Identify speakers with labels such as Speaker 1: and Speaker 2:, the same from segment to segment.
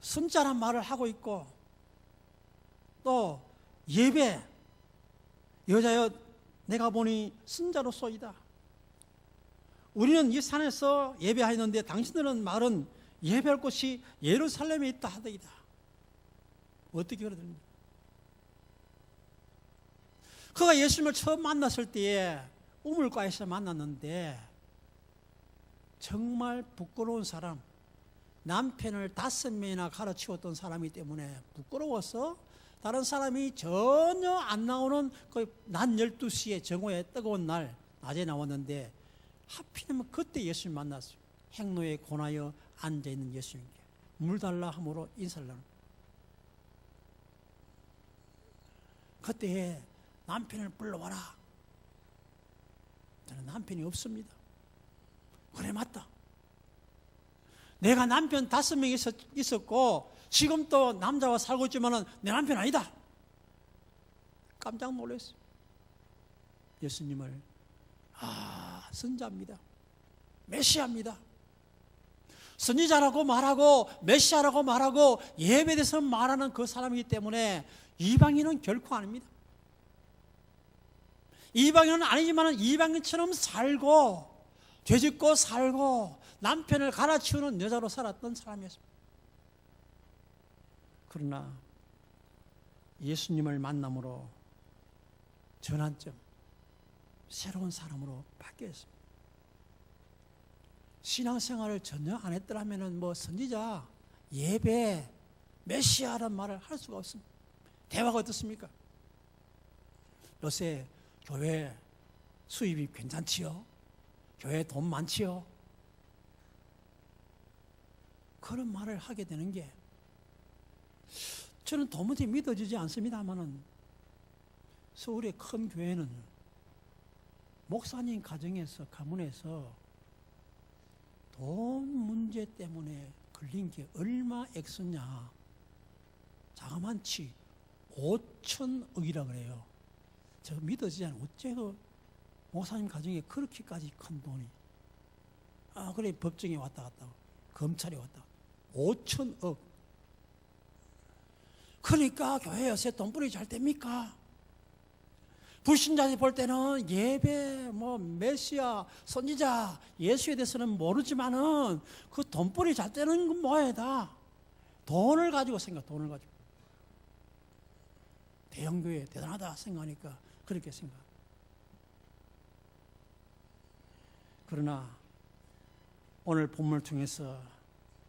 Speaker 1: 선자란 말을 하고 있고 또 예배 여자여 내가 보니 선자로소이다. 우리는 이 산에서 예배하였는데 당신들은 말은 예배할 곳이 예루살렘에 있다 하더이다. 어떻게 그러더니 그가 예수님을 처음 만났을 때에 우물가에서 만났는데 정말 부끄러운 사람, 남편을 5명이나 가르치웠던 사람이기 때문에 부끄러워서 다른 사람이 전혀 안 나오는 그 낮 12시에 정오에 뜨거운 날 낮에 나왔는데 하필이면 그때 예수님 만났어요. 행로에 고나여 앉아있는 예수님께 물 달라 함으로 인사를 나누고 그때 남편을 불러와라. 저는 남편이 없습니다. 그래 맞다. 내가 남편 5명 있었고 지금 또 남자와 살고 있지만은 내 남편 아니다. 깜짝 놀랐어요. 예수님을 선자입니다. 메시아입니다. 선지자라고 말하고 메시아라고 말하고 예배에 대해서 말하는 그 사람이기 때문에 이방인은 결코 아닙니다. 이방인은 아니지만 이방인처럼 살고 되짚고 살고 남편을 갈아치우는 여자로 살았던 사람이었습니다. 그러나 예수님을 만남으로 전환점, 새로운 사람으로 바뀌었습니다. 신앙생활을 전혀 안 했더라면 뭐 선지자, 예배, 메시아라는 말을 할 수가 없습니다. 대화가 어떻습니까? 요새 교회 수입이 괜찮지요? 교회 돈 많지요? 그런 말을 하게 되는 게 저는 도무지 믿어지지 않습니다만은 서울의 큰 교회는 목사님 가문에서 돈 문제 때문에 걸린 게 얼마 액수냐? 자그만치 5천억이라 그래요. 저 믿어지지 않아요. 어째 그 목사님 가정에 그렇게까지 큰 돈이 그래 법정에 왔다 갔다 하고 검찰에 왔다 갔다 5천억. 그러니까 교회 요새 돈벌이 잘 됩니까? 불신자들이 볼 때는 예배, 메시아, 선지자, 예수에 대해서는 모르지만은 그 돈벌이 잘 되는 건 뭐야다. 돈을 가지고 돈을 가지고. 대형교회 대단하다 생각하니까 그렇게 생각. 그러나 오늘 본문을 통해서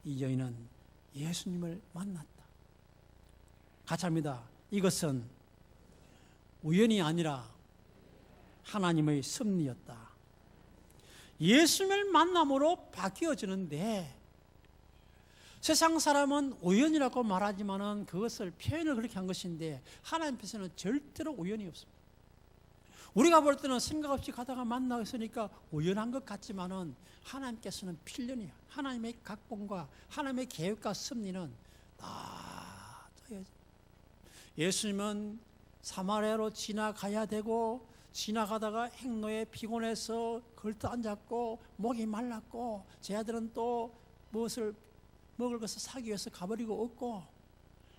Speaker 1: 이 여인은 예수님을 만났다. 같이 합니다. 이것은 우연이 아니라 하나님의 섭리였다. 예수님을 만남으로 바뀌어지는데 세상 사람은 우연이라고 말하지만은 그것을 표현을 그렇게 한 것인데 하나님께서는 절대로 우연이 없습니다. 우리가 볼 때는 생각 없이 가다가 만나있으니까 우연한 것 같지만은 하나님께서는 필연이에요. 하나님의 각본과 하나님의 계획과 섭리는 다 짜여져. 예수님은 사마리아로 지나가야 되고 지나가다가 행로에 피곤해서 걸터 앉았고 목이 말랐고 제 아들은 또 무엇을 먹을 것을 사기 위해서 가버리고 없고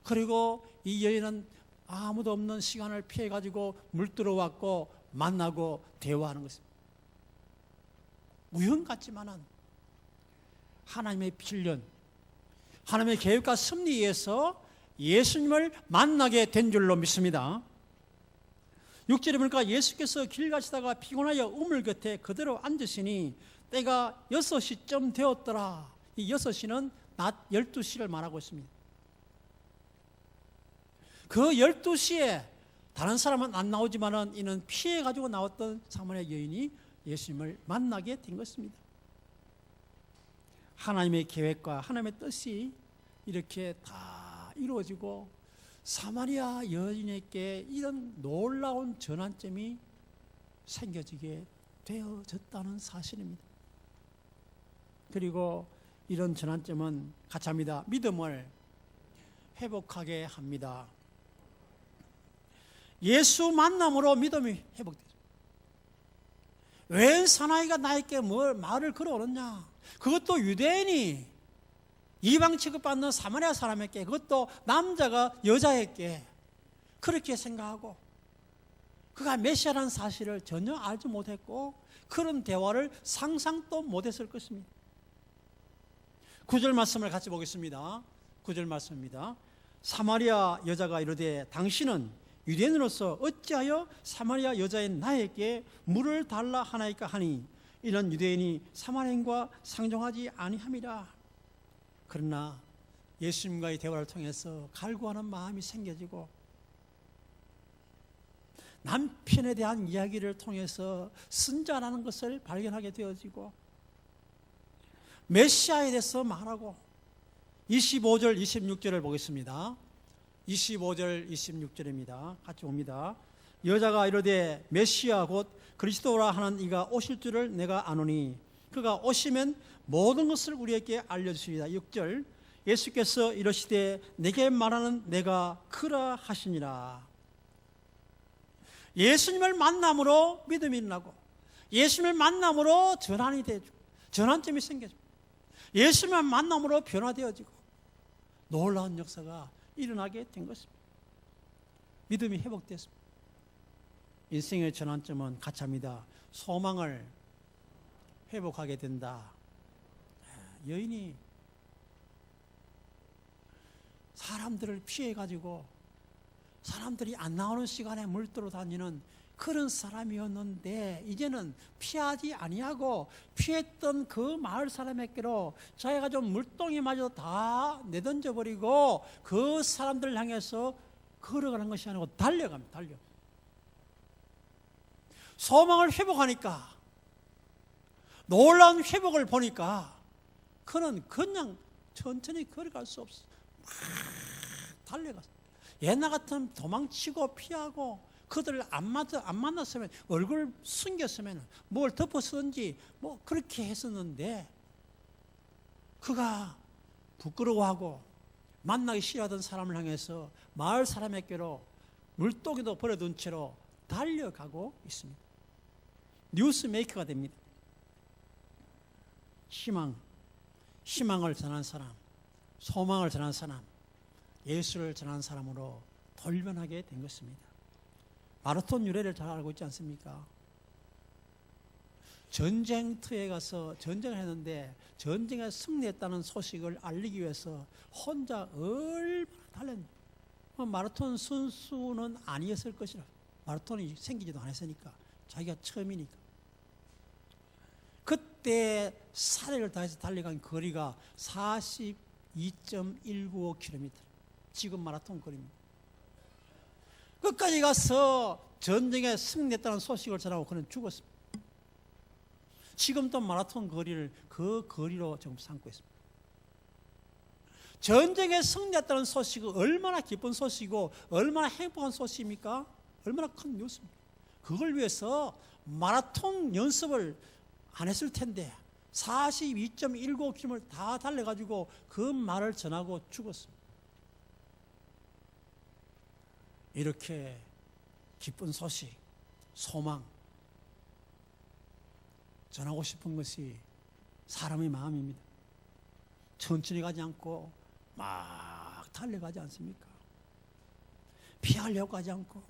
Speaker 1: 그리고 이 여인은 아무도 없는 시간을 피해가지고 물들어 왔고 만나고 대화하는 것입니다. 우연 같지만은 하나님의 필연, 하나님의 계획과 섭리에 의해서 예수님을 만나게 된 줄로 믿습니다. 6절에 보니까 예수께서 길 가시다가 피곤하여 우물 곁에 그대로 앉으시니 때가 6시쯤 되었더라. 이 6시는 낮 12시를 말하고 있습니다. 그 12시에 다른 사람은 안 나오지만은 이는 피해가지고 나왔던 사마리아 여인이 예수님을 만나게 된 것입니다. 하나님의 계획과 하나님의 뜻이 이렇게 다 이루어지고 사마리아 여인에게 이런 놀라운 전환점이 생겨지게 되어졌다는 사실입니다. 그리고 이런 전환점은 같이 합니다. 믿음을 회복하게 합니다. 예수 만남으로 믿음이 회복되죠. 왜 사나이가 나에게 말을 걸어오느냐? 그것도 유대인이 이방 취급받는 사마리아 사람에게, 그것도 남자가 여자에게 그렇게 생각하고 그가 메시아라는 사실을 전혀 알지 못했고 그런 대화를 상상도 못했을 것입니다. 9절 말씀을 같이 보겠습니다. 9절 말씀입니다. 사마리아 여자가 이르되 당신은 유대인으로서 어찌하여 사마리아 여자인 나에게 물을 달라 하나이까 하니 이런 유대인이 사마리아인과 상종하지 아니함이라. 그러나 예수님과의 대화를 통해서 갈구하는 마음이 생겨지고 남편에 대한 이야기를 통해서 순자라는 것을 발견하게 되어지고 메시아에 대해서 말하고 25절 26절을 보겠습니다. 25절 26절입니다. 같이 봅니다. 여자가 이르되 메시아 곧 그리스도라 하는 이가 오실 줄을 내가 아노니 그가 오시면 모든 것을 우리에게 알려주시리다. 6절 예수께서 이르시되 내게 말하는 내가 그라 하시니라. 예수님을 만남으로 믿음이 일어나고 예수님을 만남으로 전환이 되어지고 전환점이 생겨지고 예수님을 만남으로 변화되어지고 놀라운 역사가 일어나게 된 것입니다. 믿음이 회복됐습니다. 인생의 전환점은 가차입니다. 소망을 회복하게 된다. 여인이 사람들을 피해가지고 사람들이 안 나오는 시간에 물들어 다니는 그런 사람이었는데 이제는 피하지 아니하고 피했던 그 마을 사람에게로 자기가 좀 물동이마저 다 내던져버리고 그 사람들을 향해서 걸어가는 것이 아니고 달려갑니다. 달려. 소망을 회복하니까 놀라운 회복을 보니까 그는 그냥 천천히 걸어갈 수 없어. 막 달려갔어. 옛날 같으면 도망치고 피하고 그들을 안 만났으면 얼굴 숨겼으면 뭘 덮어쓰든지 뭐 그렇게 했었는데 그가 부끄러워하고 만나기 싫어하던 사람을 향해서 마을 사람에게로 물동이도 버려둔 채로 달려가고 있습니다. 뉴스메이커가 됩니다. 희망을 전한 사람, 소망을 전한 사람, 예수를 전한 사람으로 돌변하게 된 것입니다. 마라톤 유래를 잘 알고 있지 않습니까? 전쟁터에 가서 전쟁을 했는데 전쟁에 승리했다는 소식을 알리기 위해서 혼자 얼마나 달렸는지. 마라톤 선수는 아니었을 것이라. 마라톤이 생기지도 않았으니까. 자기가 처음이니까. 그때 사례를 다해서 달려간 거리가 42.195km. 지금 마라톤 거리입니다. 끝까지 가서 전쟁에 승리했다는 소식을 전하고 그는 죽었습니다. 지금도 마라톤 거리를 그 거리로 지금 삼고 있습니다. 전쟁에 승리했다는 소식은 얼마나 기쁜 소식이고 얼마나 행복한 소식입니까? 얼마나 큰 뉴스입니까? 그걸 위해서 마라톤 연습을 안 했을 텐데 42.195km를 다 달려가지고 그 말을 전하고 죽었습니다. 이렇게 기쁜 소식, 소망 전하고 싶은 것이 사람의 마음입니다. 천천히 가지 않고 막 달려가지 않습니까? 피하려고 하지 않고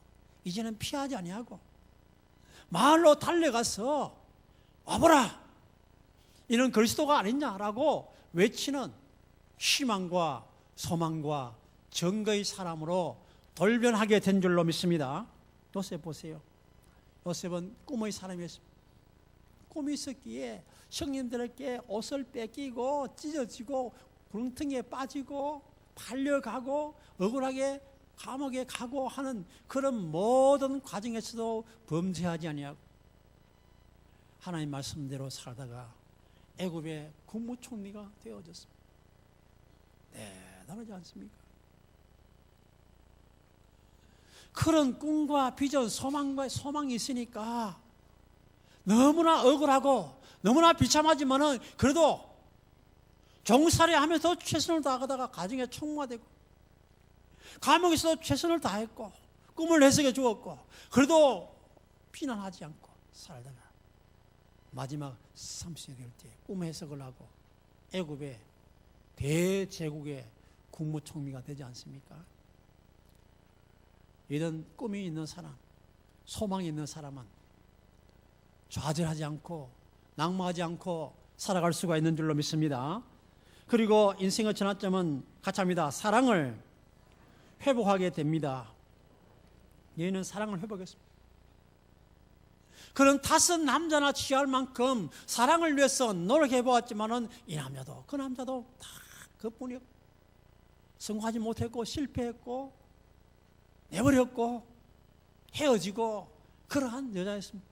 Speaker 1: 이제는 피하지 아니하고 마을로 달려가서 와보라! 이런 그리스도가 아니냐라고 외치는 희망과 소망과 증거의 사람으로 돌변하게 된 줄로 믿습니다. 요셉 보세요. 요셉은 꿈의 사람이었습니다. 꿈이 있었기에 형님들에게 옷을 뺏기고 찢어지고 구렁텅이에 빠지고 팔려가고 억울하게 감옥에 가고 하는 그런 모든 과정에서도 범죄하지 아니하고 하나님 말씀대로 살다가 애굽의 국무총리가 되어졌습니다. 대단하지 않습니까? 그런 꿈과 비전, 소망이 있으니까 너무나 억울하고 너무나 비참하지만은 그래도 종살이 하면서 최선을 다하다가 가정에 총무되고 감옥에서 최선을 다했고 꿈을 해석해 주었고 그래도 비난하지 않고 살다가 마지막 30여 개월 때 꿈 해석을 하고 애굽의 대제국의 국무총리가 되지 않습니까? 이런 꿈이 있는 사람, 소망이 있는 사람은 좌절하지 않고 낙망하지 않고 살아갈 수가 있는 줄로 믿습니다. 그리고 인생의 전환점은 같이 합니다. 사랑을 회복하게 됩니다. 얘는 사랑을 회복했습니다. 그런 다섯 남자나 취할 만큼 사랑을 위해서 노력해보았지만은 이 남자도 그 남자도 다 그뿐이었고 성공하지 못했고 실패했고 내버렸고 헤어지고 그러한 여자였습니다.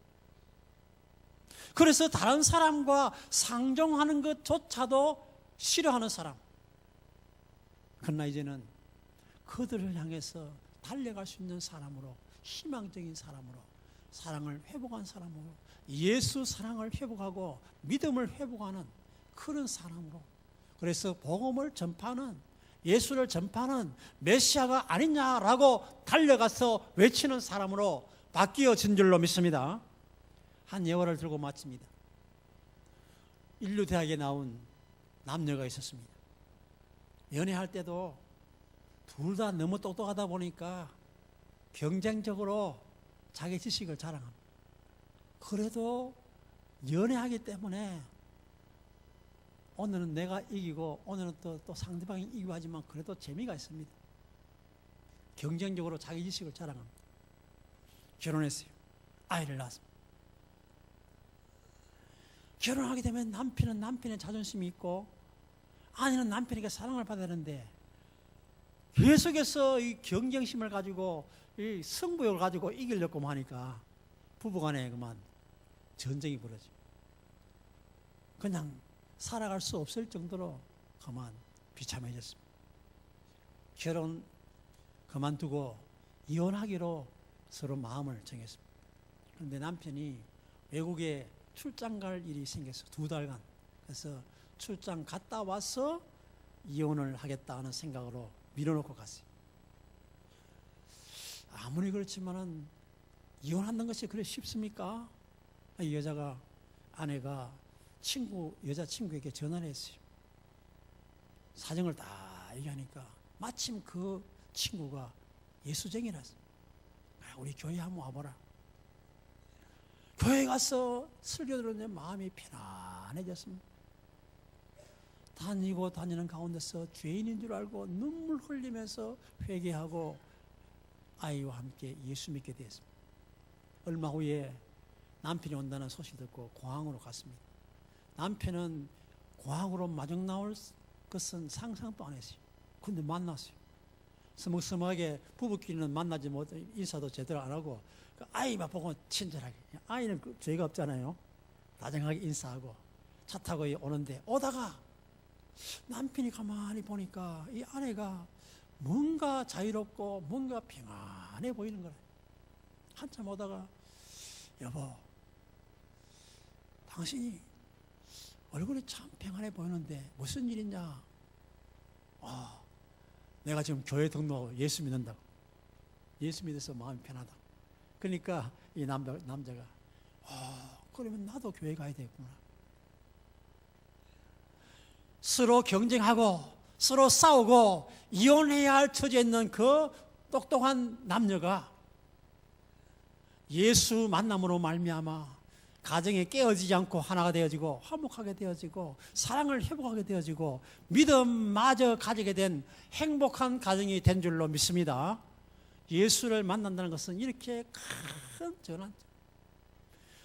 Speaker 1: 그래서 다른 사람과 상종하는 것조차도 싫어하는 사람. 그러나 이제는 그들을 향해서 달려갈 수 있는 사람으로, 희망적인 사람으로, 사랑을 회복한 사람으로, 예수 사랑을 회복하고 믿음을 회복하는 그런 사람으로, 그래서 복음을 전파하는, 예수를 전파하는 메시아가 아니냐라고 달려가서 외치는 사람으로 바뀌어진 줄로 믿습니다. 한 예화를 들고 마칩니다. 인류대학에 나온 남녀가 있었습니다. 연애할 때도 둘 다 너무 똑똑하다 보니까 경쟁적으로 자기 지식을 자랑합니다. 그래도 연애하기 때문에 오늘은 내가 이기고 오늘은 또 상대방이 이기고 하지만 그래도 재미가 있습니다. 경쟁적으로 자기 지식을 자랑합니다. 결혼했어요. 아이를 낳았습니다. 결혼하게 되면 남편은 남편의 자존심이 있고 아내는 남편에게 사랑을 받아야 하는데 계속해서 이 경쟁심을 가지고 이 승부욕을 가지고 이기려고 하니까 부부간에 그만 전쟁이 벌어져. 그냥 살아갈 수 없을 정도로 그만 비참해졌습니다. 결혼 그만두고 이혼하기로 서로 마음을 정했습니다. 그런데 남편이 외국에 출장 갈 일이 생겼어요. 2달간. 그래서 출장 갔다 와서 이혼을 하겠다는 생각으로 밀어놓고 갔어요. 아무리 그렇지만은 이혼하는 것이 그래 쉽습니까? 이 여자가, 아내가 여자친구에게 전화를 했어요. 사정을 다 얘기하니까 마침 그 친구가 예수쟁이라서 우리 교회 한번 와보라. 교회 가서 설교 들었는데 마음이 편안해졌습니다. 다니는 가운데서 죄인인 줄 알고 눈물 흘리면서 회개하고 아이와 함께 예수 믿게 되었습니다. 얼마 후에 남편이 온다는 소식 듣고 공항으로 갔습니다. 남편은 공항으로 마중 나올 것은 상상도 안 했어요. 근데 만났어요. 서먹서먹하게 부부끼리는 만나지 못해 인사도 제대로 안 하고 그 아이만 보고 친절하게. 아이는 죄가 없잖아요. 다정하게 인사하고 차 타고 오는데 오다가 남편이 가만히 보니까 이 아내가 뭔가 자유롭고 뭔가 평안해 보이는 거예요. 한참 오다가 여보, 당신이 얼굴이 참 평안해 보이는데 무슨 일이냐? 내가 지금 교회 등록하고 예수 믿는다고. 예수 믿어서 마음이 편하다. 그러니까 이 남자가 그러면 나도 교회 가야 되겠구나. 서로 경쟁하고 서로 싸우고 이혼해야 할 처지에 있는 그 똑똑한 남녀가 예수 만남으로 말미암아 가정이 깨어지지 않고 하나가 되어지고 화목하게 되어지고 사랑을 회복하게 되어지고 믿음마저 가지게 된 행복한 가정이 된 줄로 믿습니다. 예수를 만난다는 것은 이렇게 큰 전환점.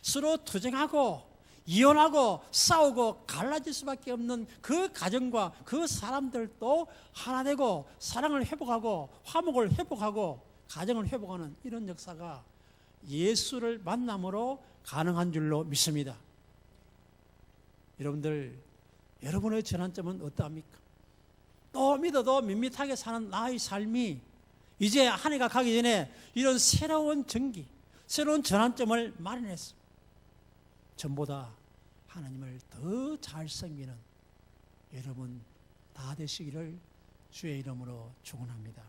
Speaker 1: 서로 투쟁하고 이혼하고 싸우고 갈라질 수밖에 없는 그 가정과 그 사람들도 하나 되고 사랑을 회복하고 화목을 회복하고 가정을 회복하는 이런 역사가 예수를 만남으로 가능한 줄로 믿습니다. 여러분들, 여러분의 전환점은 어떠합니까? 또 믿어도 밋밋하게 사는 나의 삶이 이제 한 해가 가기 전에 이런 새로운 전기, 새로운 전환점을 마련했어. 전보다 하나님을 더 잘 섬기는 여러분 다 되시기를 주의 이름으로 축원합니다.